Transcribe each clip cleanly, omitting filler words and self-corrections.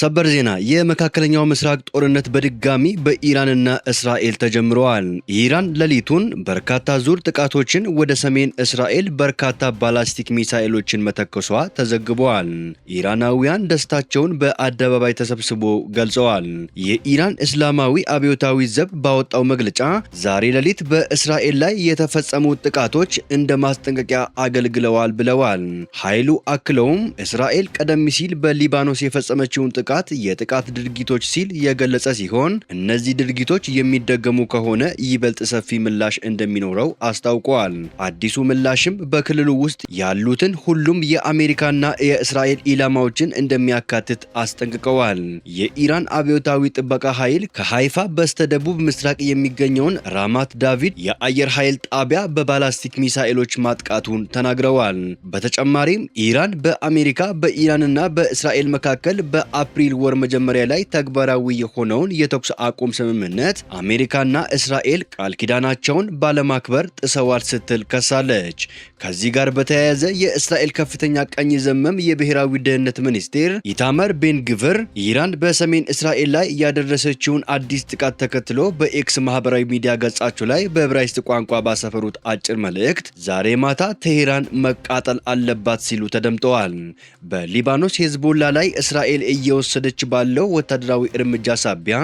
ሰበር ዜና የመካከለኛው ምስራቅ ጦርነት በድጋሚ በኢራንና እስራኤል ተጀምሯል። ኢራን ሌሊቱን በርካታ ዙር ጥቃቶችን ወደ ሰሜን እስራኤል በርካታ ባላስቲክ ሚሳኤሎችን መተኮሷ ተዘግቧል። ኢራናውያን ደስታቸውን በአደባባይ ተሰብስበው ገልጸዋል። የኢራን እስላማዊ አብዮታዊ ዘብ ባወጣው መግለጫ ዛሬ ሌሊት በእስራኤል ላይ የተፈጸሙት ጥቃቶች እንደ ማስጠንቀቂያ አገልግለዋል ብለዋል። ኃይሉ አክለውም እስራኤል ቀደም ሲል በሊባኖስ የፈጸመችውን የጥቃት ድርጊቶች ሲል የገለጸ ሲሆን እነዚህ ድርጊቶች የሚደገሙ ከሆነ ይበልጥ ሰፊ ምላሽ እንደሚኖረው አስታውቀዋል። አዲሱ ምላሽም በክልሉ ውስጥ ያሉትን ሁሉም የአሜሪካና የእስራኤል ኢላማዎችን እንደሚያካትት አስጠንቅቀዋል። የኢራን አብዮታዊ ጥበቃ ኃይል ከሃይፋ በስተደቡብ ምስራቅ የሚገኘውን ራማት ዳቪድ የአየር ኃይል ጣቢያ በባላስቲክ ሚሳኤሎች ማጥቃቱን ተናግረዋል። በተጨማሪም ኢራን በአሜሪካ በኢራንና በእስራኤል መካከል በአፕሪል ወር መጀመሪያ ላይ ተግባራዊ የሆነውን የተኩስ አቁም ስምምነት አሜሪካና እስራኤል ቃል ኪዳናቸውን ባለማክበር ጥሰዋል ስትል ከሳለች። ከዚህ ጋር በተያያዘ የእስራኤል ከፍተኛ ቀኝ ዘመም የብሔራዊ ደህንነት ሚኒስቴር ኢታማር ቤን ግቪር ኢራን በሰሜን እስራኤል ላይ ያደረሰችውን አዲስ ጥቃት ተከትሎ በኤክስ ማህበራዊ ሚዲያ ገጻቸው ላይ በዕብራይስጥ ቋንቋ ባሰፈሩት አጭር መልእክት ዛሬ ማታ ቴሄራን መቃጠል አለባት ሲሉ ተደምጠዋል። በሊባኖስ ሄዝቦላ ላይ እስራኤል እየወሰደች ባለው ወታደራዊ እርምጃ ሳቢያ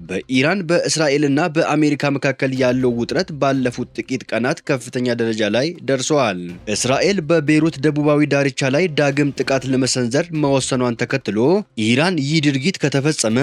በኢራን በእስራኤልና በአሜሪካ መካከል ያለው ውጥረት ባለፉት ጥቂት ቀናት ከፍተኛ ደረጃ ላይ ደርሷል። እስራኤል በቤይሩት ደቡባዊ ዳርቻ ላይ ዳግም ጥቃት ለመሰንዘር መወሰኗን ተከትሎ ኢራን ይህ ድርጊት ከተፈጸመ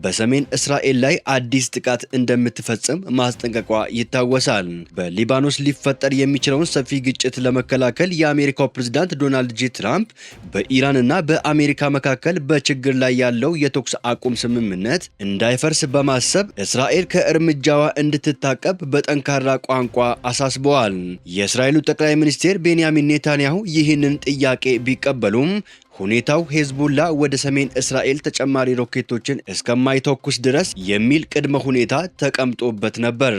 በሰሜን እስራኤል ላይ አዲስ ጥቃት እንደምትፈጽም ማስጠንቀቋ ይታወሳል። በሊባኖስ ሊፈጠር የሚችለውን ሰፊ ግጭት ለመከላከል የአሜሪካው ፕሬዝዳንት ዶናልድ ጄ ትራምፕ በኢራንና በአሜሪካ መካከል በችግር ላይ ያለው የተኩስ አቁም ስምምነት እንዳይፈርስ በማሰብ እስራኤል ከእርምጃዋ እንድትታቀብ በጠንካራ ቋንቋ አሳስበዋል። የእስራኤሉ ጠቅላይ ሚኒስትር ቤንያሚን ኔታንያሁ ይህንን ጥያቄ ቢቀበሉም ሁኔታው ሄዝቦላ ወደ ሰሜን እስራኤል ተጨማሪ ሮኬቶችን እስከማይተኩስ ድረስ የሚል ቅድመ ሁኔታ ተቀምጦበት ነበር።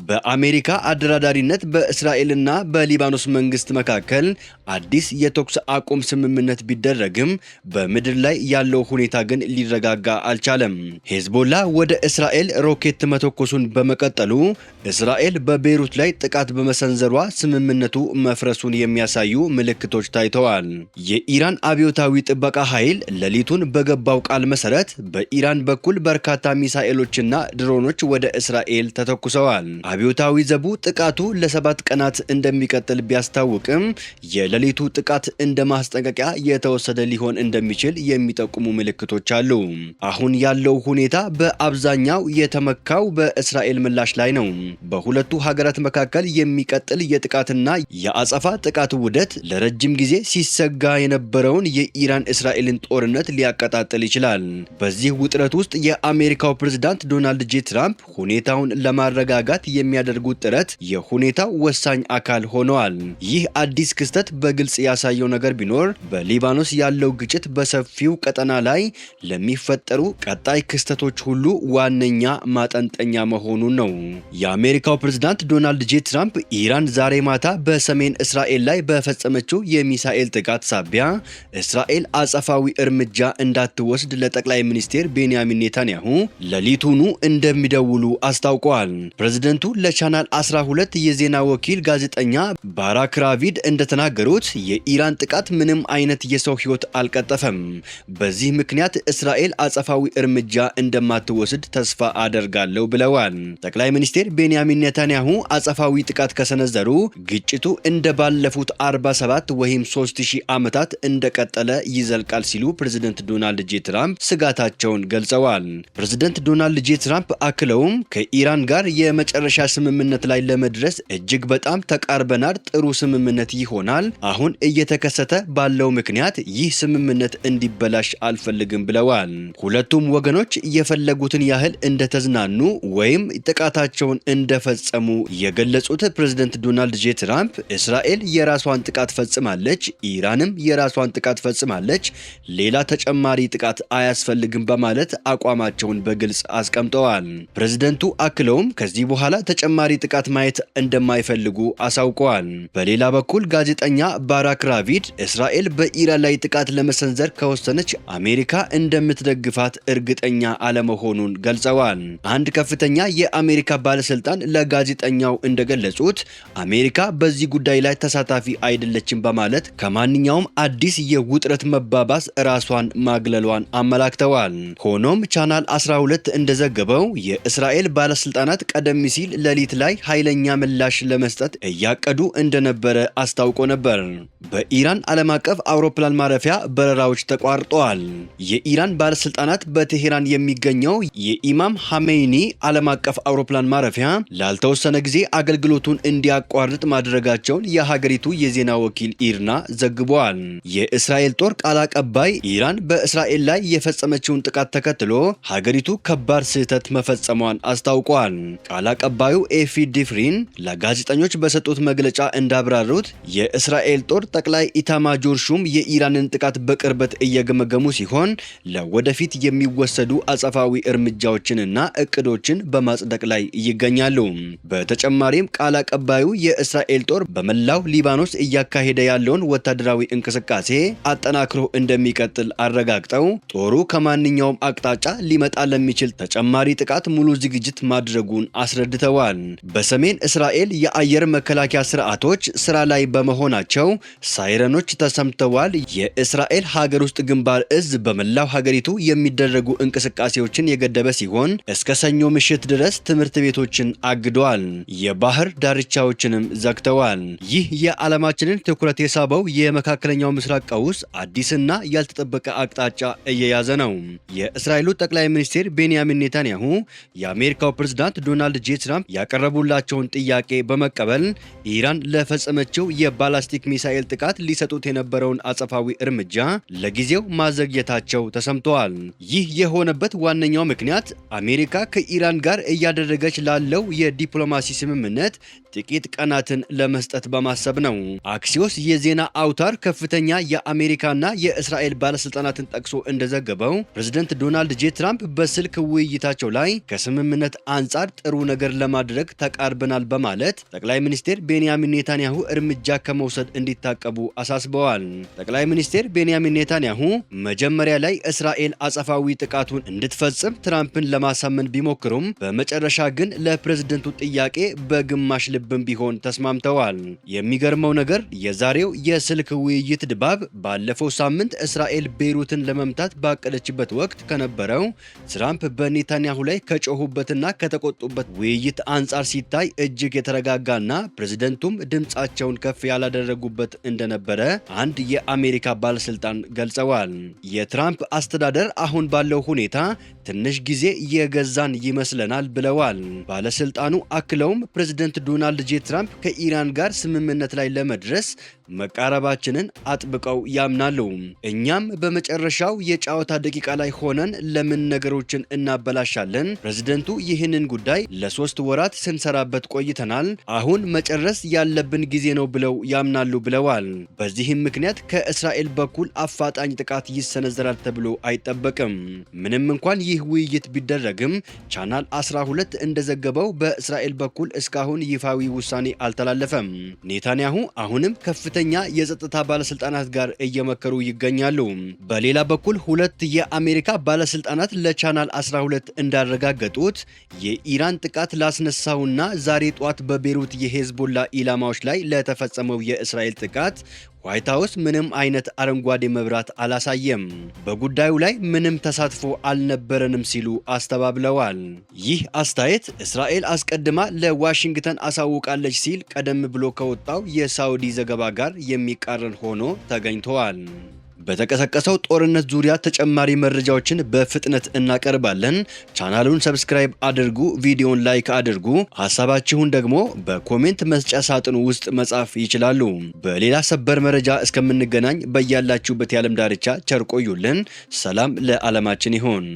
በአሜሪካ አደራዳሪነት በእስራኤልና በሊባኖስ መንግስት መካከል አዲስ የተኩስ አቁም ስምምነት ቢደረግም በምድር ላይ ያለው ሁኔታ ግን ሊረጋጋ አልቻለም። ሄዝቦላ ወደ እስራኤል ሮኬት መተኮሱን በመቀጠሉ እስራኤል በቤይሩት ላይ ጥቃት በመሰንዘሯ ስምምነቱ መፍረሱን የሚያሳዩ ምልክቶች ታይተዋል። የኢራን አብዮታዊ ጥበቃ ኃይል ሌሊቱን በገባው ቃል መሰረት በኢራን በኩል በርካታ ሚሳኤሎችና ድሮኖች ወደ እስራኤል ተተኩሰዋል። አብዮታዊ ዘቡ ጥቃቱ ለ7 ቀናት እንደሚቀጥል ቢያስታውቅም የሌሊቱ ጥቃት እንደ ማስጠንቀቂያ የተወሰደ ሊሆን እንደሚችል የሚጠቁሙ ምልክቶች አሉ። አሁን ያለው ሁኔታ በአብዛኛው የተመካው በእስራኤል ምላሽ ላይ ነው። በሁለቱ ሀገራት መካከል የሚቀጥል የጥቃትና የአጸፋ ጥቃት ውህደት ለረጅም ጊዜ ሲሰጋ የነበረውን የኢራን እስራኤልን ጦርነት ሊያቀጣጥል ይችላል። በዚህ ውጥረት ውስጥ የአሜሪካው ፕሬዝዳንት ዶናልድ ጄ ትራምፕ ሁኔታውን ለማረጋጋት የሚያደርጉት ጥረት የሁኔታው ወሳኝ አካል ሆነዋል። ይህ አዲስ ክስተት በግልጽ ያሳየው ነገር ቢኖር በሊባኖስ ያለው ግጭት በሰፊው ቀጠና ላይ ለሚፈጠሩ ቀጣይ ክስተቶች ሁሉ ዋነኛ ማጠንጠኛ መሆኑን ነው። የአሜሪካው ፕሬዝዳንት ዶናልድ ጄ ትራምፕ ኢራን ዛሬ ማታ በሰሜን እስራኤል ላይ በፈጸመችው የሚሳኤል ጥቃት ሳቢያ እስራኤል አጸፋዊ እርምጃ እንዳትወስድ ለጠቅላይ ሚኒስትር ቤንያሚን ኔታንያሁ ሌሊቱኑ እንደሚደውሉ አስታውቀዋል። ፕሬዝደንቱ ለቻናል 12 የዜና ወኪል ጋዜጠኛ ባራክ ራቪድ እንደተናገሩት የኢራን ጥቃት ምንም አይነት የሰው ሕይወት አልቀጠፈም። በዚህ ምክንያት እስራኤል አጸፋዊ እርምጃ እንደማትወስድ ተስፋ አደርጋለሁ ብለዋል። ጠቅላይ ሚኒስትር ቤንያሚን ኔታንያሁ አጸፋዊ ጥቃት ከሰነዘሩ ግጭቱ እንደ ባለፉት 47 ወይም 3000 ዓመታት እንደቀጠለ ይዘልቃል ሲሉ ፕሬዝዳንት ዶናልድ ጄ ትራምፕ ስጋታቸውን ገልጸዋል። ፕሬዝዳንት ዶናልድ ጄ ትራምፕ አክለውም ከኢራን ጋር የመጨረሻ ስምምነት ላይ ለመድረስ እጅግ በጣም ተቃርበናል። ጥሩ ስምምነት ይሆናል። አሁን እየተከሰተ ባለው ምክንያት ይህ ስምምነት እንዲበላሽ አልፈልግም ብለዋል። ሁለቱም ወገኖች የፈለጉትን ያህል እንደተዝናኑ ወይም ጥቃታቸውን እንደፈጸሙ የገለጹት ፕሬዝዳንት ዶናልድ ጄ ትራምፕ እስራኤል የራሷን ጥቃት ፈጽማለች፣ ኢራንም የራሷን ጥቃት ፈጽማለች ፈጽማለች፣ ሌላ ተጨማሪ ጥቃት አያስፈልግም በማለት አቋማቸውን በግልጽ አስቀምጠዋል። ፕሬዝደንቱ አክለውም ከዚህ በኋላ ተጨማሪ ጥቃት ማየት እንደማይፈልጉ አሳውቀዋል። በሌላ በኩል ጋዜጠኛ ባራክ ራቪድ እስራኤል በኢራን ላይ ጥቃት ለመሰንዘር ከወሰነች አሜሪካ እንደምትደግፋት እርግጠኛ አለመሆኑን ገልጸዋል። አንድ ከፍተኛ የአሜሪካ ባለስልጣን ለጋዜጠኛው እንደገለጹት አሜሪካ በዚህ ጉዳይ ላይ ተሳታፊ አይደለችም በማለት ከማንኛውም አዲስ የውጥረት መባባስ ራሷን ማግለሏን አመላክተዋል። ሆኖም ቻናል 12 እንደዘገበው የእስራኤል ባለስልጣናት ቀደም ሲል ሌሊት ላይ ኃይለኛ ምላሽ ለመስጠት እያቀዱ እንደነበረ አስታውቆ ነበር። በኢራን ዓለም አቀፍ አውሮፕላን ማረፊያ በረራዎች ተቋርጠዋል። የኢራን ባለስልጣናት በቴሄራን የሚገኘው የኢማም ሐሜይኒ ዓለም አቀፍ አውሮፕላን ማረፊያ ላልተወሰነ ጊዜ አገልግሎቱን እንዲያቋርጥ ማድረጋቸውን የሀገሪቱ የዜና ወኪል ኢርና ዘግቧል። የእስራኤል ጦር ቃል አቀባይ ኢራን በእስራኤል ላይ የፈጸመችውን ጥቃት ተከትሎ ሀገሪቱ ከባድ ስህተት መፈጸሟን አስታውቋል። ቃል አቀባዩ ኤፊ ዲፍሪን ለጋዜጠኞች በሰጡት መግለጫ እንዳብራሩት የእስራኤል ጦር ጠቅላይ ኢታማጆር ሹም የኢራንን ጥቃት በቅርበት እየገመገሙ ሲሆን ለወደፊት የሚወሰዱ አጸፋዊ እርምጃዎችንና እቅዶችን በማጽደቅ ላይ ይገኛሉ። በተጨማሪም ቃል አቀባዩ የእስራኤል ጦር በመላው ሊባኖስ እያካሄደ ያለውን ወታደራዊ እንቅስቃሴ አጠናክሮ እንደሚቀጥል አረጋግጠው ጦሩ ከማንኛውም አቅጣጫ ሊመጣ ለሚችል ተጨማሪ ጥቃት ሙሉ ዝግጅት ማድረጉን አስረድተዋል። በሰሜን እስራኤል የአየር መከላከያ ስርዓቶች ስራ ላይ በመሆናቸው ሳይረኖች ተሰምተዋል። የእስራኤል ሀገር ውስጥ ግንባር እዝ በመላው ሀገሪቱ የሚደረጉ እንቅስቃሴዎችን የገደበ ሲሆን እስከ ሰኞ ምሽት ድረስ ትምህርት ቤቶችን አግደዋል። የባህር ዳርቻዎችንም ዘግተዋል። ይህ የዓለማችንን ትኩረት የሳበው የመካከለኛው ምስራቅ ቀውስ አዲስና ያልተጠበቀ አቅጣጫ እየያዘ ነው። የእስራኤሉ ጠቅላይ ሚኒስትር ቤንያሚን ኔታንያሁ የአሜሪካው ፕሬዝዳንት ዶናልድ ጄ ትራምፕ ያቀረቡላቸውን ጥያቄ በመቀበል ኢራን ለፈጸመችው የባላስቲክ ሚሳኤል ጥቃት ሊሰጡት የነበረውን አጸፋዊ እርምጃ ለጊዜው ማዘግየታቸው ተሰምተዋል። ይህ የሆነበት ዋነኛው ምክንያት አሜሪካ ከኢራን ጋር እያደረገች ላለው የዲፕሎማሲ ስምምነት ጥቂት ቀናትን ለመስጠት በማሰብ ነው። አክሲዮስ የዜና አውታር ከፍተኛ የአሜሪካና የእስራኤል ባለስልጣናትን ጠቅሶ እንደዘገበው ፕሬዝደንት ዶናልድ ጄ ትራምፕ በስልክ ውይይታቸው ላይ ከስምምነት አንጻር ጥሩ ነገር ለማድረግ ተቃርበናል በማለት ጠቅላይ ሚኒስትር ቤንያሚን ኔታንያሁ እርምጃ ከመውሰድ እንዲታቀቡ አሳስበዋል። ጠቅላይ ሚኒስትር ቤንያሚን ኔታንያሁ መጀመሪያ ላይ እስራኤል አጸፋዊ ጥቃቱን እንድትፈጽም ትራምፕን ለማሳመን ቢሞክሩም በመጨረሻ ግን ለፕሬዝደንቱ ጥያቄ በግማሽ ልብም ቢሆን ተስማምተዋል። የሚገርመው ነገር የዛሬው የስልክ ውይይት ድባብ ባለፈው ሳምንት እስራኤል ቤይሩትን ለመምታት ባቀደችበት ወቅት ከነበረው ትራምፕ በኔታንያሁ ላይ ከጮሁበትና ከተቆጡበት ውይይት አንጻር ሲታይ እጅግ የተረጋጋና ፕሬዝደንቱም ድምጻቸውን ከፍ ያላደረጉበት እንደነበረ አንድ የአሜሪካ ባለስልጣን ገልጸዋል። የትራምፕ አስተዳደር አሁን ባለው ሁኔታ ትንሽ ጊዜ የገዛን ይመስለናል ብለዋል። ባለስልጣኑ አክለውም ፕሬዝደንት ዶናልድ ጄ ትራምፕ ከኢራን ጋር ስምምነት ላይ ለመድረስ መቃረባችንን አጥብቀው ያምናሉ። እኛም በመጨረሻው የጨዋታ ደቂቃ ላይ ሆነን ለምን ነገሮችን እናበላሻለን? ፕሬዝደንቱ ይህንን ጉዳይ ለ3 ወራት ስንሰራበት ቆይተናል። አሁን መጨረስ ያለብን ጊዜ ነው ብለው ያምናሉ ብለዋል። በዚህም ምክንያት ከእስራኤል በኩል አፋጣኝ ጥቃት ይሰነዘራል ተብሎ አይጠበቅም። ምንም እንኳን ይህ ውይይት ቢደረግም ቻናል 12 እንደዘገበው በእስራኤል በኩል እስካሁን ይፋዊ ውሳኔ አልተላለፈም። ኔታንያሁ አሁንም ከፍተኛ የጸጥታ ባለስልጣናት ጋር እየመከሩ ይገኛሉ። በሌላ በኩል ሁለት የአሜሪካ ባለስልጣናት ለቻናል 12 እንዳረጋገጡት የኢራን ጥቃት ላስነሳውና ዛሬ ጧት በቤይሩት የሄዝቦላ ኢላማዎች ላይ ለተፈጸመው የእስራኤል ጥቃት ዋይት ሃውስ ምንም አይነት አረንጓዴ መብራት አላሳየም፣ በጉዳዩ ላይ ምንም ተሳትፎ አልነበረንም ሲሉ አስተባብለዋል። ይህ አስተያየት እስራኤል አስቀድማ ለዋሽንግተን አሳውቃለች ሲል ቀደም ብሎ ከወጣው የሳውዲ ዘገባ ጋር የሚቃረን ሆኖ ተገኝተዋል። በተቀሰቀሰው ጦርነት ዙሪያ ተጨማሪ መረጃዎችን በፍጥነት እናቀርባለን። ቻናሉን ሰብስክራይብ አድርጉ፣ ቪዲዮን ላይክ አድርጉ። ሐሳባችሁን ደግሞ በኮሜንት መስጫ ሳጥኑ ውስጥ መጻፍ ይችላሉ። በሌላ ሰበር መረጃ እስከምንገናኝ በያላችሁበት የዓለም ዳርቻ ቸር ቆዩልን። ሰላም ለዓለማችን ይሁን።